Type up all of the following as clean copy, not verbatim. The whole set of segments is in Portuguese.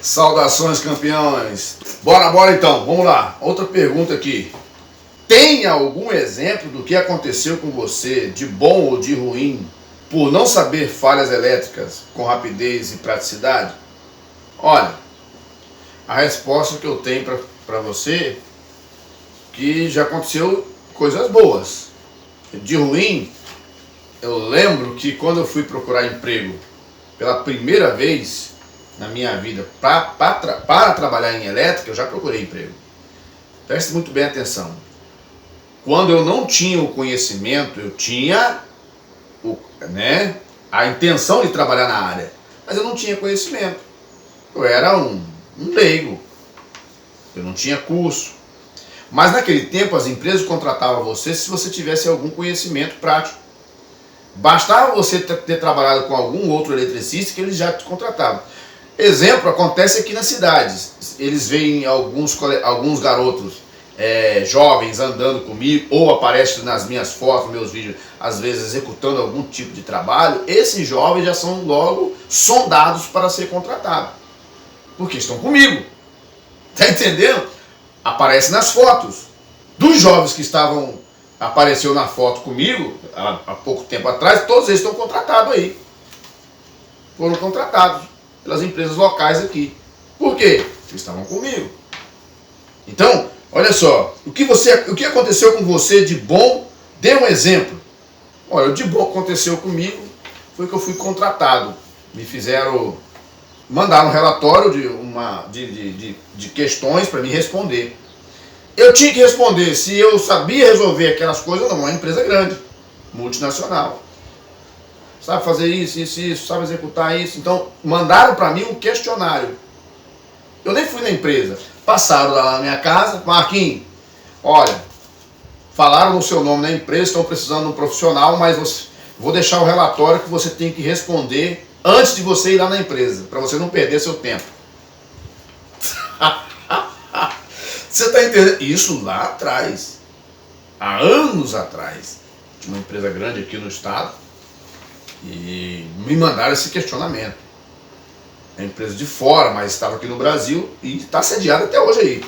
Saudações, campeões! Bora então, vamos lá. Outra pergunta aqui. Tem algum exemplo do que aconteceu com você, de bom ou de ruim, por não saber falhas elétricas com rapidez e praticidade? Olha, a resposta que eu tenho para você, que já aconteceu coisas boas. De ruim, eu lembro que quando eu fui procurar emprego pela primeira vez na minha vida para trabalhar em elétrica, eu já procurei emprego. Preste muito bem atenção. Quando eu não tinha o conhecimento, eu tinha a intenção de trabalhar na área, mas eu não tinha conhecimento. Eu era um leigo, eu não tinha curso. Mas naquele tempo as empresas contratavam você se você tivesse algum conhecimento prático. Bastava você ter trabalhado com algum outro eletricista que eles já te contratavam. Exemplo, acontece aqui nas cidades. Eles veem alguns garotos jovens andando comigo, ou aparecem nas minhas fotos, meus vídeos, às vezes executando algum tipo de trabalho. Esses jovens já são logo sondados para ser contratados, porque estão comigo. Tá entendendo? Aparece nas fotos. Dos jovens que apareceu na foto comigo há pouco tempo atrás, todos eles estão contratados aí. Foram contratados pelas empresas locais aqui. Por quê? Porque estavam comigo. Então, olha só, o que aconteceu com você de bom? Dê um exemplo. Olha, o de bom que aconteceu comigo foi que eu fui contratado. Mandaram um relatório de questões para me responder. Eu tinha que responder se eu sabia resolver aquelas coisas ou não. Uma empresa grande, multinacional. Sabe fazer isso, sabe executar isso. Então, mandaram para mim um questionário. Eu nem fui na empresa. Passaram lá na minha casa, Marquinhos, olha, falaram no seu nome na empresa, estão precisando de um profissional, mas vou deixar o relatório que você tem que responder antes de você ir lá na empresa, para você não perder seu tempo. Você está entendendo? Isso lá atrás, há anos atrás, tinha uma empresa grande aqui no estado e me mandaram esse questionamento. É uma empresa de fora, mas estava aqui no Brasil e está sediada até hoje aí.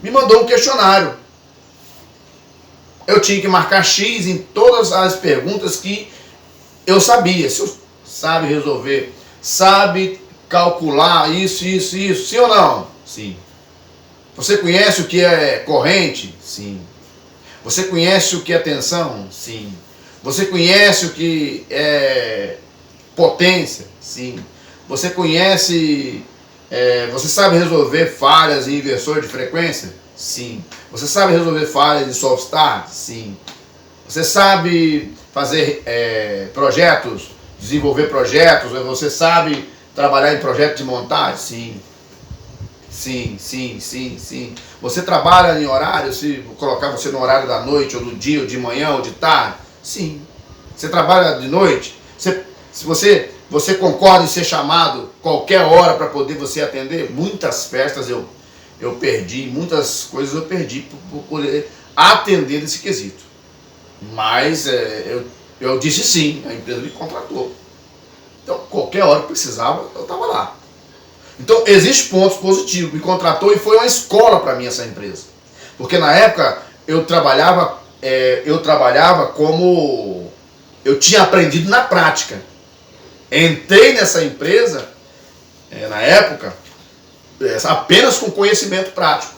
Me mandou um questionário. Eu tinha que marcar X em todas as perguntas que eu sabia. Se eu sabe resolver, sabe calcular isso, sim ou não? Sim. Você conhece o que é corrente? Sim. Você conhece o que é tensão? Sim. Você conhece o que é potência? Sim. Você conhece, você sabe resolver falhas em inversor de frequência? Sim. Você sabe resolver falhas em soft start? Sim. Você sabe fazer projetos, desenvolver projetos? Você sabe trabalhar em projeto de montagem? Sim. Sim. Você trabalha em horário, se colocar você no horário da noite, ou do dia, ou de manhã, ou de tarde? Sim. Você trabalha de noite? Se você concorda em ser chamado qualquer hora para poder você atender? Muitas festas eu perdi, muitas coisas eu perdi por poder atender esse quesito. Mas eu disse sim, a empresa me contratou. Então, qualquer hora que precisava, eu estava lá. Então, existem pontos positivos. Me contratou e foi uma escola para mim essa empresa. Porque na época eu trabalhava como eu tinha aprendido na prática. Entrei nessa empresa, na época, apenas com conhecimento prático.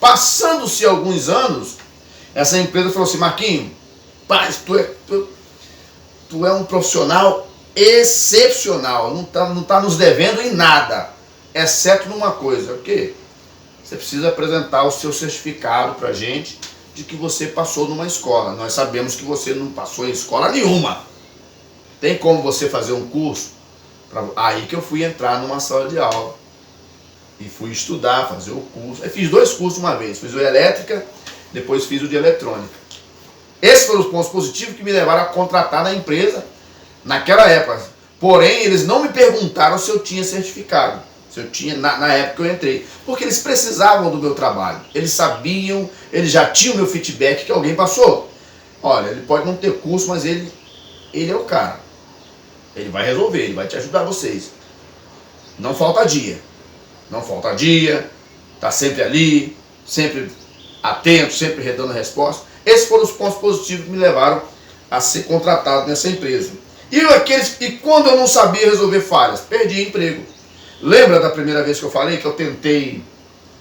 Passando-se alguns anos, essa empresa falou assim: Marquinhos, paz, tu é um profissional excepcional, não tá nos devendo em nada, exceto numa coisa. O quê? Você precisa apresentar o seu certificado pra gente de que você passou numa escola. Nós sabemos que você não passou em escola nenhuma. Tem como você fazer um curso? Aí que eu fui entrar numa sala de aula e fui estudar, fazer o curso. Eu fiz 2 cursos uma vez, fiz o de elétrica, depois fiz o de eletrônica. Esses foram os pontos positivos que me levaram a contratar na empresa naquela época. Porém, eles não me perguntaram se eu tinha certificado, se eu tinha na época que eu entrei, porque eles precisavam do meu trabalho. Eles sabiam, eles já tinham meu feedback que alguém passou. Olha, ele pode não ter curso, mas ele é o cara. Ele vai resolver, ele vai te ajudar vocês. Não falta dia. não falta dia, está sempre ali, sempre atento, sempre dando resposta. Esses foram os pontos positivos que me levaram a ser contratado nessa empresa. E quando eu não sabia resolver falhas, perdi emprego. Lembra da primeira vez que eu falei que eu tentei,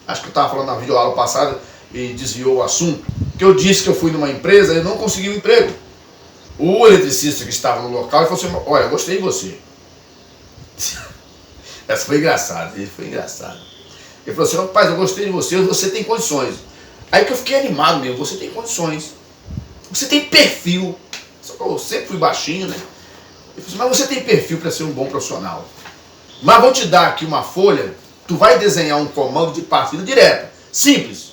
acho que eu estava falando na videoaula passada e desviou o assunto, que eu disse que eu fui numa empresa e não consegui um emprego. O eletricista que estava no local falou assim: olha, eu gostei de você. Essa foi engraçada, ele foi engraçado. Ele falou assim: rapaz, eu gostei de você, você tem condições. Aí que eu fiquei animado mesmo, você tem condições. Você tem perfil. Eu sempre fui baixinho, né? Ele falou assim: mas você tem perfil para ser um bom profissional. Mas vou te dar aqui uma folha, tu vai desenhar um comando de partida direta. Simples.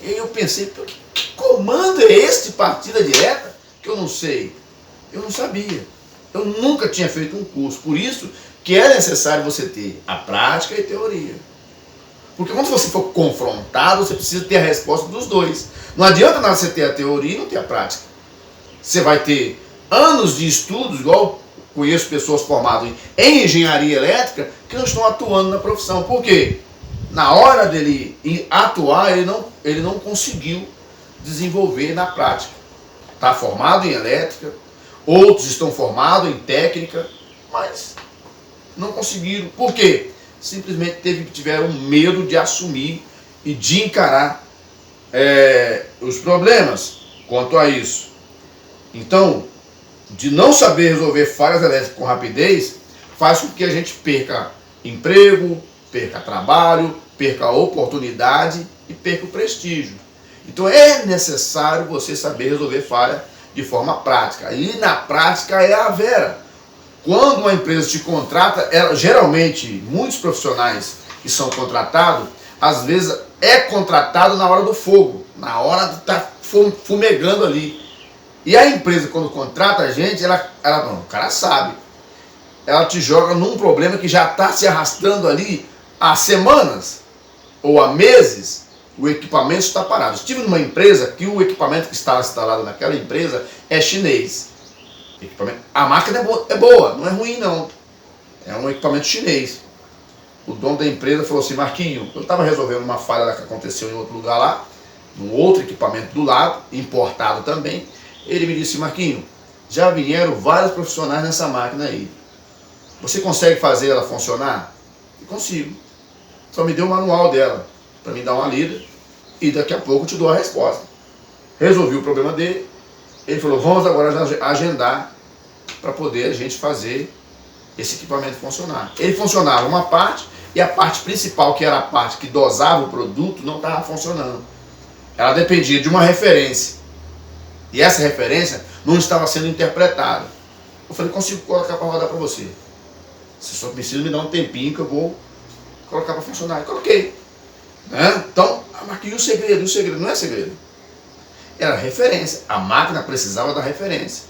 E aí eu pensei: que comando é esse de partida direta? Que eu não sei. Eu não sabia. Eu nunca tinha feito um curso. Por isso que é necessário você ter a prática e a teoria. Porque quando você for confrontado, você precisa ter a resposta dos dois. Não adianta nada você ter a teoria e não ter a prática. Você vai ter anos de estudos, igual conheço pessoas formadas em engenharia elétrica, que não estão atuando na profissão. Por quê? Na hora dele atuar, ele não conseguiu desenvolver na prática. Está formado em elétrica, outros estão formados em técnica, mas não conseguiram. Por quê? Simplesmente tiveram medo de assumir e de encarar os problemas quanto a isso. Então, de não saber resolver falhas elétricas com rapidez, faz com que a gente perca emprego, perca trabalho, perca oportunidade e perca o prestígio. Então é necessário você saber resolver falha de forma prática. E na prática é a vera. Quando uma empresa te contrata, geralmente muitos profissionais que são contratados, às vezes é contratado na hora do fogo, na hora de estar fumegando ali. E a empresa, quando contrata a gente, não, o cara sabe. Ela te joga num problema que já está se arrastando ali há semanas ou há meses. O equipamento está parado. Estive numa empresa que o equipamento que estava instalado naquela empresa é chinês. A máquina é boa, não é ruim não. É um equipamento chinês. O dono da empresa falou assim: Marquinho, eu estava resolvendo uma falha que aconteceu em outro lugar lá, num outro equipamento do lado, importado também. Ele me disse: Marquinho, já vieram vários profissionais nessa máquina aí. Você consegue fazer ela funcionar? Eu consigo. Só me deu o manual dela, para me dar uma lida, e daqui a pouco eu te dou a resposta. Resolvi o problema dele. Ele falou: vamos agora agendar para poder a gente fazer esse equipamento funcionar. Ele funcionava uma parte, e a parte principal, que era a parte que dosava o produto, não estava funcionando. Ela dependia de uma referência. E essa referência não estava sendo interpretada. Eu falei: consigo colocar para rodar para você. Você só precisa me dar um tempinho que eu vou colocar para funcionar. Eu coloquei. Então, Marquinhos, o segredo não é segredo. Era referência. A máquina precisava da referência.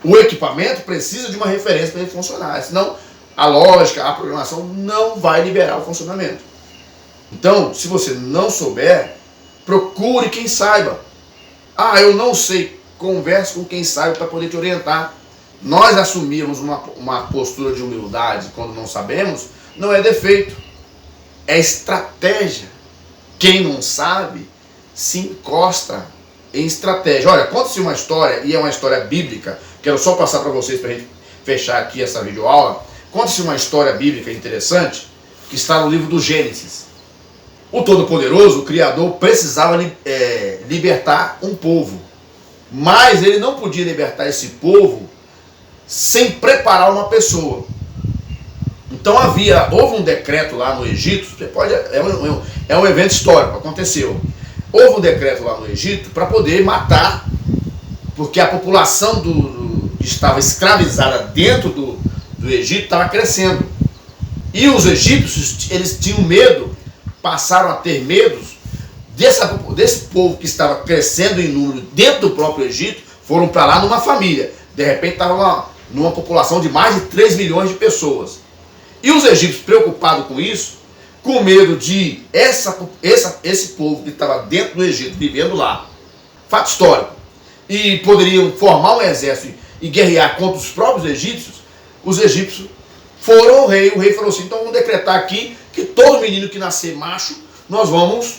O equipamento precisa de uma referência para ele funcionar. Senão, a lógica, a programação não vai liberar o funcionamento. Então, se você não souber, procure quem saiba. Ah, eu não sei. Converse com quem sabe para poder te orientar. Nós assumirmos uma postura de humildade quando não sabemos, não é defeito. É estratégia. Quem não sabe se encosta em estratégia. Olha, conta-se uma história, e é uma história bíblica, quero só passar para vocês para a gente fechar aqui essa videoaula. Conta-se uma história bíblica interessante, que está no livro do Gênesis. O Todo-Poderoso, o Criador, precisava libertar um povo, mas ele não podia libertar esse povo sem preparar uma pessoa. Então houve um decreto lá no Egito, é um evento histórico, aconteceu. Houve um decreto lá no Egito para poder matar, porque a população que estava escravizada dentro do Egito estava crescendo. E os egípcios, eles tinham medo, passaram a ter medo desse povo que estava crescendo em número dentro do próprio Egito, foram para lá numa família. De repente estava numa população de mais de 3 milhões de pessoas. E os egípcios, preocupados com isso, com medo de esse povo que estava dentro do Egito, vivendo lá, fato histórico, e poderiam formar um exército e guerrear contra os próprios egípcios, os egípcios foram ao rei. O rei falou assim: então vamos decretar aqui que todo menino que nascer macho, nós vamos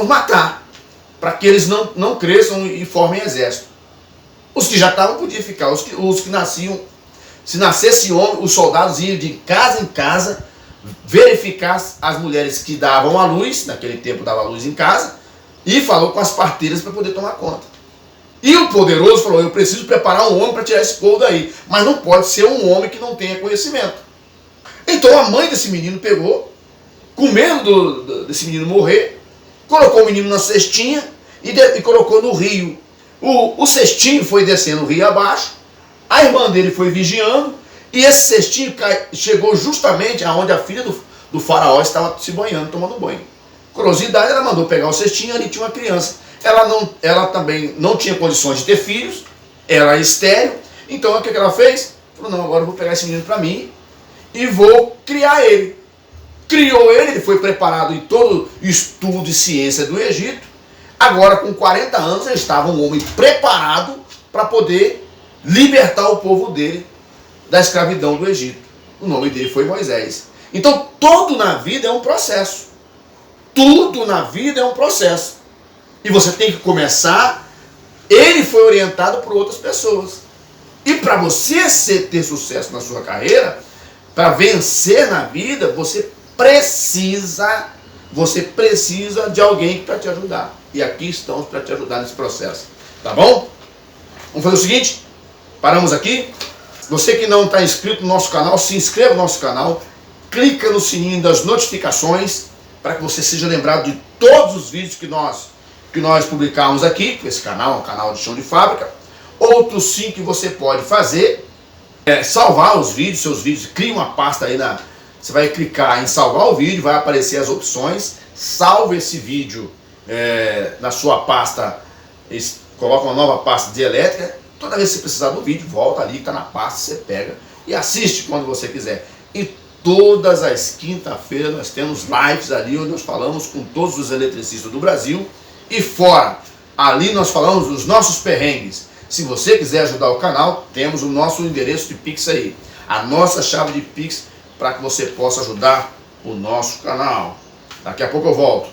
matar, para que eles não cresçam e formem exército. Os que já estavam podiam ficar, os que nasciam, se nascesse homem, os soldados iam de casa em casa verificar as mulheres que davam à luz, naquele tempo dava à luz em casa, e falou com as parteiras para poder tomar conta. E o poderoso falou, eu preciso preparar um homem para tirar esse povo daí, mas não pode ser um homem que não tenha conhecimento. Então a mãe desse menino pegou, com medo desse menino morrer, colocou o menino na cestinha e colocou no rio. O cestinho foi descendo o rio abaixo, a irmã dele foi vigiando, e esse cestinho chegou justamente aonde a filha do faraó estava se banhando, tomando banho. Curiosidade, ela mandou pegar o cestinho, ali tinha uma criança. Ela também não tinha condições de ter filhos, era estéril, então o que ela fez? Falou, não, agora eu vou pegar esse menino para mim e vou criar ele. Criou ele foi preparado em todo estudo e ciência do Egito. Agora, com 40 anos, ele estava um homem preparado para poder libertar o povo dele da escravidão do Egito. O nome dele foi Moisés. Então, tudo na vida é um processo. Tudo na vida é um processo. E você tem que começar. Ele foi orientado por outras pessoas. E para você ter sucesso na sua carreira, para vencer na vida, você precisa de alguém para te ajudar. E aqui estamos para te ajudar nesse processo. Tá bom? Vamos fazer o seguinte. Paramos aqui. Você que não está inscrito no nosso canal, se inscreva no nosso canal. Clica no sininho das notificações para que você seja lembrado de todos os vídeos que nós publicamos aqui. Esse canal é um canal de chão de fábrica. Outro sim que você pode fazer é salvar os vídeos, seus vídeos. Cria uma pasta aí você vai clicar em salvar o vídeo, vai aparecer as opções. Salve esse vídeo na sua pasta, coloca uma nova pasta de elétrica. Toda vez que você precisar do vídeo, volta ali, está na pasta, você pega e assiste quando você quiser. E todas as quinta-feiras nós temos lives ali onde nós falamos com todos os eletricistas do Brasil e fora. Ali nós falamos dos nossos perrengues. Se você quiser ajudar o canal, temos o nosso endereço de Pix aí. A nossa chave de Pix para que você possa ajudar o nosso canal. Daqui a pouco eu volto.